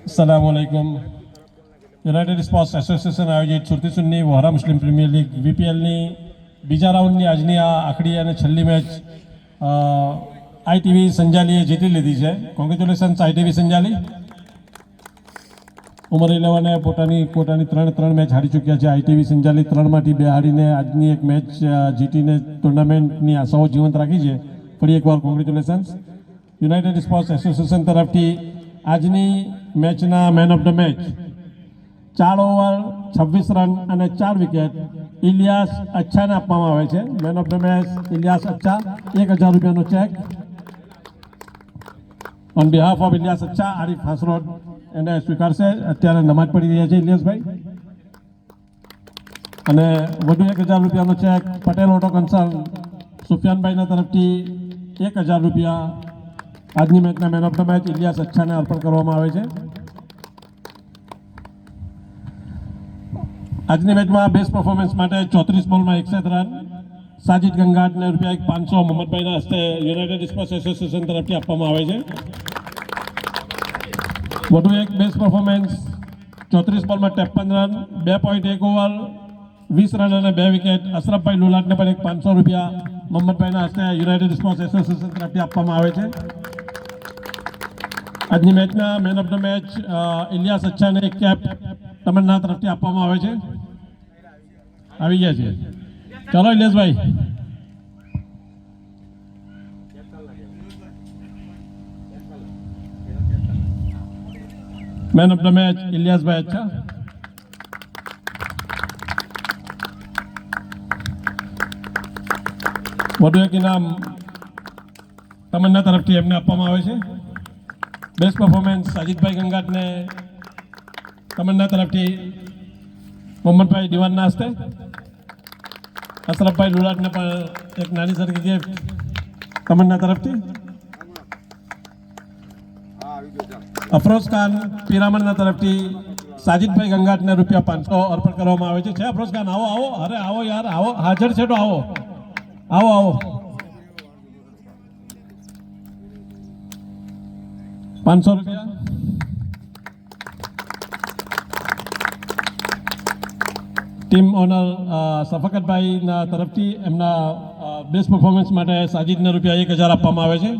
अस्सलामुअलैकुम। United sports association આયોજિત સુરતી સુન્ની વોહરા મુસ્લિમ premier league વીપીએલની બીજા રાઉન્ડની આજની આ આખરી અને છેલ્લી મેચ આઈટીવી સંજાલીએ જીતી લીધી છે. કોંગ્રેચ્યુલેશન્સ આઈટીવી સંજાલી. ઉમર 11એ પોતાની ત્રણ મેચ હારી ચૂક્યા છે. આઈટીવી સંજાલી 3માંથી 2 હારીને આજની એક મેચ જીતીને ટુર્નામેન્ટની આશાઓ જીવંત રાખી છે. ફરી એકવાર કોંગ્રેચ્યુલેશન્સ. યુનાઇટેડ સ્પોર્ટ્સ એસોસિએશન તરફથી આજની મેચના man of the match 4 over 26 run અને 4 વિકેટ ઇલિયાસ અચ્છાને આપવામાં આવે છે. Main of the match Ilyas અચ્છા. 1000 રૂપિયાનો check on behalf of Ilyas અચ્છા. આરીફ હાસરોડ એને સ્વીકારશે. અત્યારે નમાજ પડી રહ્યા છે ઇલિયાસભાઈ. અને વધુ 1000 રૂપિયાનો ચેક પટેલ ઓટો કન્સલ્ટ સુફિયાનભાઈના તરફથી 1000 રૂપિયા આજની મેચના man of the match Ilyas અચ્છાને અર્પણ કરવામાં આવે છે. આજની મેચમાં બેસ્ટ પરફોર્મન્સ માટે 34 બોલમાં 61 રન સાજિદ ગંગાટને ₹500 મોહમ્મદભાઈના હસ્તે યુનાઇટેડ સ્પોર્ટ્સ એસોસિએશન તરફથી આપવામાં આવે છે. વધુ એક બેસ્ટ પરફોર્મન્સ 34 બોલમાં 53 રન 2.1 ઓવર 20 રન અને 2 વિકેટ અશરફભાઈ લુલાટને પણ ₹500 મોહમ્મદભાઈના હસ્તે યુનાઇટેડ સ્પોર્ટ્સ એસોસિએશન તરફથી આપવામાં આવે છે. આજની મેચના man of the match Ilyas અચ્છાને એક કેપ તમન્ના તરફથી આપવામાં આવે છે. આવી ગયા છે. ચાલો ઇલિયાસભાઈ. મેન ઓફ ધ મેચ ઇલિયાસભાઈ અચ્છા. વધુ એક ઇનામ તમન્ના તરફથી એમને આપવામાં આવે છે. બેસ્ટ પરફોર્મન્સ સાજિદભાઈ ગંગાટને તમન્ના તરફથી મોહમ્મદભાઈ દિવાનના હસ્તે. અશરફભાઈ લુલાટને પણ એક નાની સરખી ગિફ્ટ તમન્ના તરફથી. અફરોઝ ખાન પિરામણના તરફથી સાજિદભાઈ ગંગાટને ₹500 અર્પણ કરવામાં આવે છે. અફરોઝ ખાન આવો. અરે આવો યાર, આવો. હાજર છે તો આવો. ₹500. ટીમ ઓનર સફકતભાઈના તરફથી એમના બેસ્ટ પરફોર્મન્સ માટે સાજિદને ₹1000 આપવામાં આવે છે.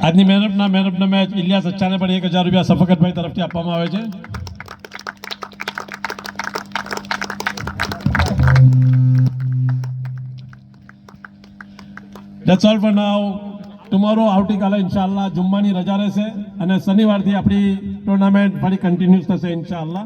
આજની man of the match Ilyas અચ્છાને પણ ₹1000 સફકતભાઈ તરફથી આપવામાં આવે છે. That's all for now. Tomorrow આવતીકાલે ઇન્શાઅલ્લાહ જુમ્માની રજા રહેશે અને શનિવારથી આપણી ટુર્નામેન્ટ ફરી કન્ટિન્યુઅસ થશે ઇન્શાઅલ્લાહ.